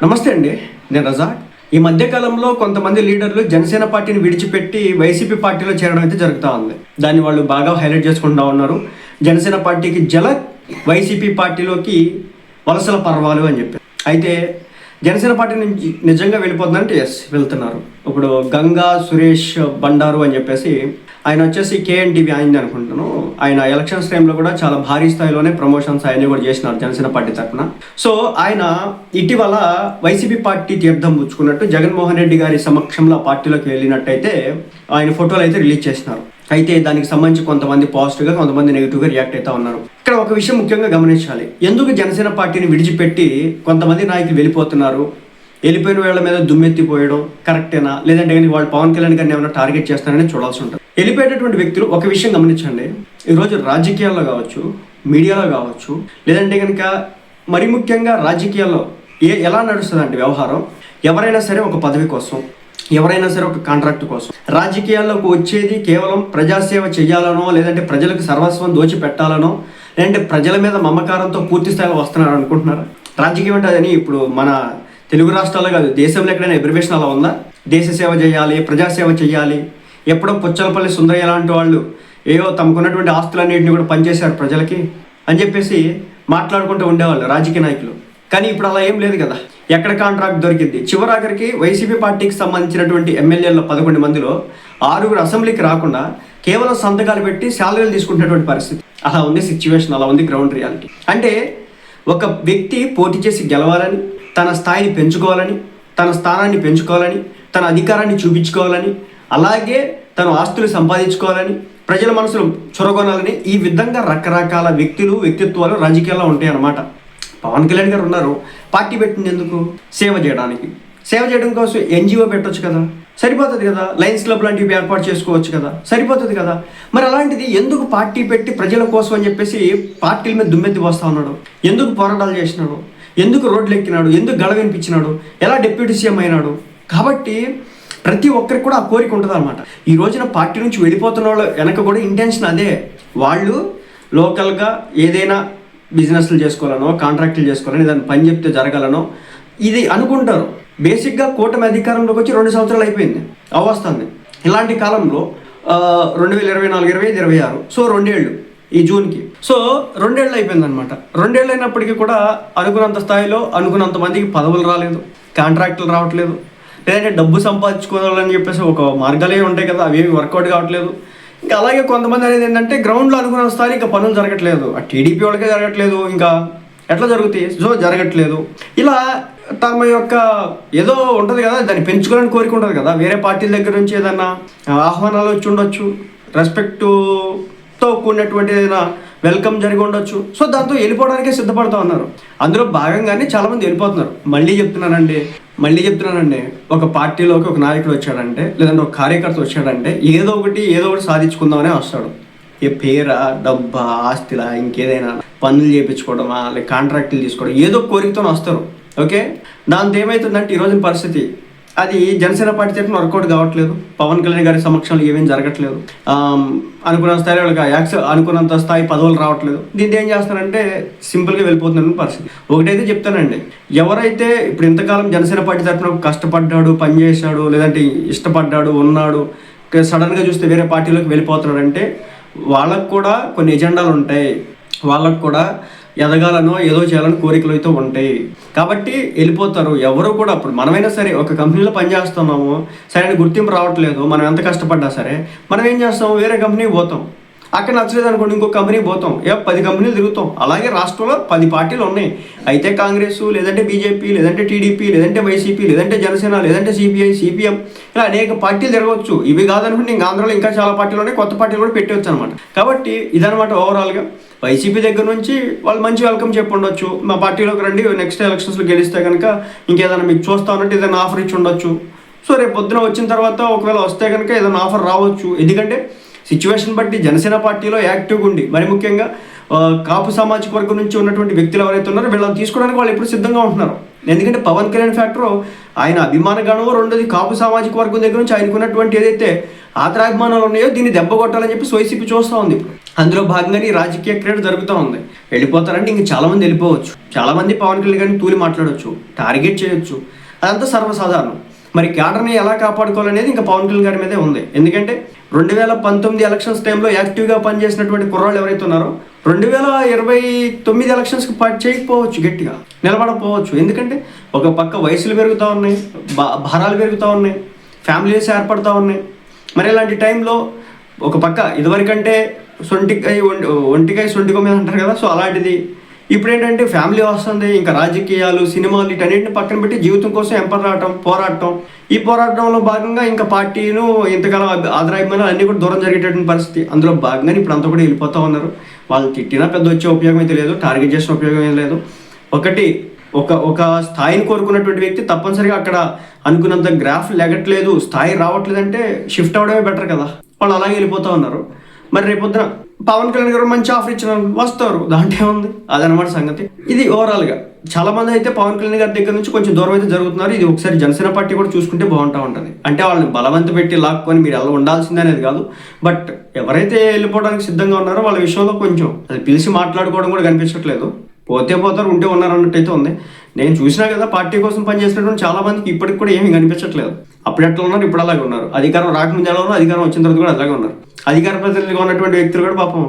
నమస్తే అండి, నేను రజాక్. ఈ మధ్యకాలంలో కొంతమంది లీడర్లు జనసేన పార్టీని విడిచిపెట్టి వైసీపీ పార్టీలో చేరడం అయితే జరుగుతూ ఉంది. దాన్ని వాళ్ళు బాగా హైలైట్ చేసుకుంటూ ఉన్నారు. జనసేన పార్టీకి వైసీపీ పార్టీలోకి వలసల పర్వాలు అని చెప్పి. అయితే జనసేన పార్టీ నుంచి నిజంగా వెళ్ళిపోతుందంటే ఎస్, వెళ్తున్నారు. ఇప్పుడు గంగా సురేష్ బండారు అని చెప్పేసి ఆయన వచ్చేసి కేఎన్టీవీ అయింది అనుకుంటున్నాను. ఆయన ఎలక్షన్స్ టైంలో కూడా చాలా భారీ స్థాయిలోనే ప్రమోషన్స్ ఆయన కూడా చేసినారు జనసేన పార్టీ తరఫున. సో ఆయన ఇటీవల వైసీపీ పార్టీ తీర్థం పుచ్చుకున్నట్టు జగన్మోహన్ రెడ్డి గారి సమక్షంలో ఆ పార్టీలోకి వెళ్ళినట్టయితే ఆయన ఫోటోలు అయితే రిలీజ్ చేసినారు. అయితే దానికి సంబంధించి కొంతమంది పాజిటివ్గా, కొంతమంది నెగిటివ్గా రియాక్ట్ అవుతా ఉన్నారు. ఇక్కడ ఒక విషయం ముఖ్యంగా గమనించాలి. ఎందుకు జనసేన పార్టీని విడిచిపెట్టి కొంతమంది నాయకులు వెళ్ళిపోతున్నారు? వెళ్ళిపోయిన వేళ్ల మీద దుమ్మెత్తిపోయడం కరెక్టేనా, లేదంటే కానీ వాళ్ళు పవన్ కళ్యాణ్ గారిని ఏమైనా టార్గెట్ చేస్తారని చూడాల్సి ఉంటుంది. వెళ్ళిపోయేటటువంటి వ్యక్తులు ఒక విషయం గమనించండి. ఈరోజు రాజకీయాల్లో కావచ్చు, మీడియాలో కావచ్చు, లేదంటే కనుక మరి ముఖ్యంగా రాజకీయాల్లో ఎలా నడుస్తుంది అంటే వ్యవహారం, ఎవరైనా సరే ఒక పదవి కోసం, ఎవరైనా సరే ఒక కాంట్రాక్ట్ కోసం రాజకీయాల్లోకి వచ్చేది కేవలం ప్రజాసేవ చేయాలనో, లేదంటే ప్రజలకు సర్వస్వం దోచిపెట్టాలనో, లేదంటే ప్రజల మీద మమకారంతో పూర్తి స్థాయిలో వస్తున్నారు అనుకుంటున్నారు. రాజకీయం అంటే అదని ఇప్పుడు మన తెలుగు రాష్ట్రాల్లో కాదు, దేశంలో ఎక్కడైనా ఎబ్రివేషన్ అలా ఉందా? దేశ సేవ చేయాలి, ప్రజాసేవ చేయాలి. ఎప్పుడో పుచ్చలపల్లి సుందరయ్య లాంటి వాళ్ళు ఏవో తమకున్నటువంటి ఆస్తులన్నింటినీ కూడా పనిచేశారు ప్రజలకి అని చెప్పేసి మాట్లాడుకుంటూ ఉండేవాళ్ళు రాజకీయ నాయకులు. కానీ ఇప్పుడు అలా ఏం లేదు కదా. ఎక్కడ కాంట్రాక్ట్ దొరికింది? చివరాఖరికి వైసీపీ పార్టీకి సంబంధించినటువంటి ఎమ్మెల్యేల 11 మందిలో 6 అసెంబ్లీకి రాకుండా కేవలం సంతకాలు పెట్టి శాలరీలు తీసుకుంటున్నటువంటి పరిస్థితి. అలా ఉంది సిచ్యువేషన్, అలా ఉంది గ్రౌండ్ రియాలిటీ. అంటే ఒక వ్యక్తి పోటీ చేసి గెలవాలని, తన స్థాయిని పెంచుకోవాలని, తన స్థానాన్ని పెంచుకోవాలని, తన అధికారాన్ని చూపించుకోవాలని, అలాగే తన ఆస్తులు సంపాదించుకోవాలని, ప్రజల మనసులు చొరగొనాలని, ఈ విధంగా రకరకాల వ్యక్తిత్వాలు రాజకీయాల్లో ఉంటాయి అన్నమాట. పవన్ కళ్యాణ్ గారు ఉన్నారు, పార్టీ పెట్టింది ఎందుకు? సేవ చేయడానికి. సేవ చేయడం కోసం ఎన్జిఓ పెట్టవచ్చు కదా, సరిపోతుంది కదా. లయన్స్ క్లబ్ లాంటివి ఏర్పాటు చేసుకోవచ్చు కదా, సరిపోతుంది కదా. మరి అలాంటిది ఎందుకు పార్టీ పెట్టి ప్రజల కోసం అని చెప్పేసి పార్టీల మీద దుమ్మెత్తి వస్తూ ఉన్నాడు? ఎందుకు పోరాటాలు చేసినాడు? ఎందుకు రోడ్లు ఎక్కినాడు? ఎందుకు గళ వినిపించినాడు? ఎలా డిప్యూటీ సీఎం అయినాడు? కాబట్టి ప్రతి ఒక్కరికి కూడా ఆ కోరిక ఉంటుంది అనమాట. ఈ రోజున పార్టీ నుంచి వెళ్ళిపోతున్న వాళ్ళు వెనక కూడా ఇంటెన్షన్ అదే. వాళ్ళు లోకల్గా ఏదైనా బిజినెస్లు చేసుకోవాలనో, కాంట్రాక్టులు చేసుకోవాలని, దాన్ని పని చెప్తే జరగాలనో ఇది అనుకుంటారు. బేసిక్గా కూటమి అధికారంలోకి వచ్చి 2 సంవత్సరాలు అయిపోయింది, అవస్తుంది. ఇలాంటి కాలంలో 2024, 25, 26, సో 2 ఏళ్ళు ఈ జూన్కి. సో 2 ఏళ్ళు అయిపోయింది అనమాట. 2 ఏళ్ళు అయినప్పటికీ కూడా అనుకున్నంత స్థాయిలో అనుకున్నంత మందికి పదవులు రాలేదు, కాంట్రాక్టులు రావట్లేదు, లేదంటే డబ్బు సంపాదించుకోవాలని చెప్పేసి ఒక మార్గాలే ఉంటాయి కదా, అవి వర్కౌట్ కావట్లేదు. ఇంకా అలాగే కొంతమంది అనేది ఏంటంటే గ్రౌండ్లో అనుకున్న స్థాయి ఇంకా పనులు జరగట్లేదు, ఆ టీడీపీ వాళ్ళకే జరగట్లేదు, ఇంకా ఎట్లా జరుగుతాయి? సో జరగట్లేదు. ఇలా తమ యొక్క ఏదో ఉంటుంది కదా, దాన్ని పెంచుకోవాలని కోరిక ఉంటుంది కదా. వేరే పార్టీల దగ్గర నుంచి ఏదన్నా ఆహ్వానాలు వచ్చి ఉండొచ్చు, రెస్పెక్ట్తో కూడినటువంటి ఏదైనా వెల్కమ్ జరిగి ఉండొచ్చు. సో దాంతో వెళ్ళిపోవడానికే సిద్ధపడుతూ ఉన్నారు. అందులో భాగంగానే చాలామంది వెళ్ళిపోతున్నారు. మళ్ళీ చెప్తున్నానండి, ఒక పార్టీలోకి ఒక నాయకుడు వచ్చాడంటే, లేదంటే ఒక కార్యకర్త వచ్చాడంటే ఏదో ఒకటి సాధించుకుందామనే వస్తాడు. ఏ పేరా, డబ్బా, ఆస్తిలా, ఇంకేదైనా పనులు చేయించుకోవడమా, లేక కాంట్రాక్టులు తీసుకోవడం, ఏదో కోరికతో వస్తారు. ఓకే, దాంతో ఏమవుతుందంటే ఈరోజు పరిస్థితి అది జనసేన పార్టీ తరఫున వర్కౌట్ కావట్లేదు. పవన్ కళ్యాణ్ గారి సమక్షంలో ఏమేం జరగట్లేదు. అనుకున్న స్థాయిలో వాళ్ళకి అనుకున్నంత స్థాయి పదవులు రావట్లేదు. దీంతో ఏం చేస్తారంటే సింపుల్గా వెళ్ళిపోతున్న పరిస్థితి. ఒకటైతే చెప్తానండి, ఎవరైతే ఇప్పుడు ఇంతకాలం జనసేన పార్టీ తరఫున కష్టపడ్డాడు, పనిచేశాడు, లేదంటే ఇష్టపడ్డాడు, ఉన్నాడు, సడన్గా చూస్తే వేరే పార్టీలోకి వెళ్ళిపోతున్నాడంటే వాళ్ళకు కూడా కొన్ని ఎజెండాలు ఉంటాయి, వాళ్ళకు కూడా ఎదగాలనో ఏదో చేయాలని కోరికలు అయితే ఉంటాయి. కాబట్టి వెళ్ళిపోతారు. ఎవరు కూడా ఇప్పుడు మనమైనా సరే ఒక కంపెనీలో పనిచేస్తున్నాము, సరైన గుర్తింపు రావట్లేదు, మనం ఎంత కష్టపడ్డా సరే మనం ఏం చేస్తాము? వేరే కంపెనీకి పోతాం. అక్కడ నచ్చలేదు అనుకోండి, ఇంకో కంపెనీకి పోతాం. 10 కంపెనీలు తిరుగుతాం. అలాగే రాష్ట్రంలో 10 పార్టీలు ఉన్నాయి. అయితే కాంగ్రెస్, లేదంటే బీజేపీ, లేదంటే టీడీపీ, లేదంటే వైసీపీ, లేదంటే జనసేన, లేదంటే సిపిఐ, సిపిఎం, ఇలా అనేక పార్టీలు తిరగవచ్చు. ఇవి కాదనుకుంటే ఇంకా ఆంధ్రలో ఇంకా చాలా పార్టీలు ఉన్నాయి, కొత్త పార్టీలు కూడా పెట్టవచ్చు అనమాట. కాబట్టి ఇదనమాట ఓవరాల్గా. వైసీపీ దగ్గర నుంచి వాళ్ళు మంచి వెల్కమ్ చెప్పి ఉండొచ్చు, మా పార్టీలోకి రండి, నెక్స్ట్ ఎలక్షన్స్లో గెలిస్తే కనుక ఇంకేదైనా మీకు చూస్తా ఉన్నట్టు ఏదైనా ఆఫర్ ఇచ్చి ఉండొచ్చు. సో రేపు పొద్దున వచ్చిన తర్వాత ఒకవేళ వస్తే కనుక ఏదైనా ఆఫర్ రావచ్చు. ఎందుకంటే సిచ్యువేషన్ బట్టి జనసేన పార్టీలో యాక్టివ్గా ఉండి, మరి ముఖ్యంగా కాపు సామాజిక వర్గం నుంచి ఉన్నటువంటి వ్యక్తులు ఎవరైతే ఉన్నారో వీళ్ళని తీసుకోవడానికి వాళ్ళు ఎప్పుడు సిద్ధంగా ఉంటున్నారు. ఎందుకంటే పవన్ కళ్యాణ్ ఫ్యాక్టర్ ఆయన అభిమానగణం, రెండోది కాపు సామాజిక వర్గం దగ్గర నుంచి ఆయనకున్నటువంటి ఏదైతే ఆదరాభిమానాలు ఉన్నాయో దీన్ని దెబ్బ కొట్టాలని చెప్పి వైసీపీ చూస్తూ ఉంది. అందులో భాగంగానే ఈ రాజకీయ క్రీడ జరుగుతూ ఉంది. వెళ్ళిపోతారంటే ఇంక చాలామంది వెళ్ళిపోవచ్చు, చాలామంది పవన్ కళ్యాణ్ గారిని తూలి మాట్లాడవచ్చు, టార్గెట్ చేయొచ్చు, అదంతా సర్వసాధారణం. మరి క్యాడర్ని ఎలా కాపాడుకోవాలనేది ఇంకా పవన్ కళ్యాణ్ గారి మీదే ఉంది. ఎందుకంటే 2019 ఎలక్షన్స్ టైంలో యాక్టివ్గా పనిచేసినటువంటి కుర్రాళ్ళు ఎవరైతే ఉన్నారో 2029 ఎలక్షన్స్కి పార్టీ చేయకపోవచ్చు, గట్టిగా నిలబడకపోవచ్చు. ఎందుకంటే ఒక పక్క వయసులు పెరుగుతూ ఉన్నాయి, భారాలు పెరుగుతూ ఉన్నాయి, ఫ్యామిలీస్ ఏర్పడుతూ ఉన్నాయి. మరి ఇలాంటి టైంలో ఒక పక్క ఇదివరకంటే ఒంటికాయ సొంటికో మీద అంటారు కదా, సో అలాంటిది ఇప్పుడు ఏంటంటే ఫ్యామిలీ వస్తుంది, ఇంకా రాజకీయాలు, సినిమాలు వీటన్నిటిని పక్కన పెట్టి జీవితం కోసం పోరాటం. ఈ పోరాటంలో భాగంగా ఇంకా పార్టీను ఇంతకాలం ఆదరాభిమానాలు అన్నీ కూడా దూరం జరిగేటటువంటి పరిస్థితి. అందులో భాగంగా ఇప్పుడు అంతా కూడా వెళ్ళిపోతూ ఉన్నారు. వాళ్ళు తిట్టినా పెద్ద వచ్చే ఉపయోగం అయితే లేదు, టార్గెట్ చేసిన ఉపయోగం ఏం లేదు. ఒక స్థాయిని కోరుకున్నటువంటి వ్యక్తి తప్పనిసరిగా అక్కడ అనుకున్నంత గ్రాఫ్ లెగట్లేదు, స్థాయి రావట్లేదంటే షిఫ్ట్ అవ్వడమే బెటర్ కదా. వాళ్ళు అలాగే వెళ్ళిపోతూ ఉన్నారు. మరి రేపొద్దున పవన్ కళ్యాణ్ గారు మంచి ఆఫర్ ఇచ్చిన వస్తారు, దాంట్లో ఉంది, అదనమాట సంగతి. ఇది ఓవరాల్గా చాలా మంది అయితే పవన్ కళ్యాణ్ గారి దగ్గర నుంచి కొంచెం దూరం అయితే జరుగుతున్నారు. ఇది ఒకసారి జనసేన పార్టీ కూడా చూసుకుంటే బాగుంటూ ఉంటుంది. అంటే వాళ్ళని బలవంత పెట్టి లాక్కొని మీరు అలా ఉండాల్సిందే అనేది కాదు, బట్ ఎవరైతే వెళ్ళిపోవడానికి సిద్ధంగా ఉన్నారో వాళ్ళ విషయంలో కొంచెం అది పిలిచి మాట్లాడుకోవడం కూడా కనిపించట్లేదు. పోతే పోతారు, ఉంటే ఉన్నారు అన్నట్టయితే ఉంది. నేను చూసినా కదా, పార్టీ కోసం పనిచేసినటువంటి చాలా మందికి ఇప్పటికి కూడా ఏమీ కనిపించట్లేదు. అప్పుడు ఎట్లా ఉన్నారు, ఇప్పుడు అలాగే ఉన్నారు. అధికారం రాకముందు ఎలా ఉన్నారు, అధికారం వచ్చిన తర్వాత కూడా అలాగే ఉన్నారు. అధికార ప్రతినిధిగా ఉన్నటువంటి వ్యక్తులు కూడా పాపం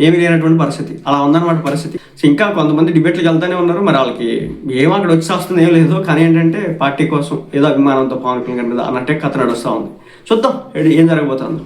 ఏమీ లేనటువంటి పరిస్థితి, అలా ఉందన్నమాట పరిస్థితి. సో ఇంకా కొంతమంది డిబేట్లకు వెళ్తానే ఉన్నారు. మరి వాళ్ళకి ఏం అక్కడ వచ్చి వస్తుంది ఏం లేదు, కానీ ఏంటంటే పార్టీ కోసం ఏదో అభిమానంతో పవన్ కళ్యాణ్ మీద అన్నట్టే కథ నడుస్తూ ఉంది. చూద్దాం ఏం జరగబోతుందో.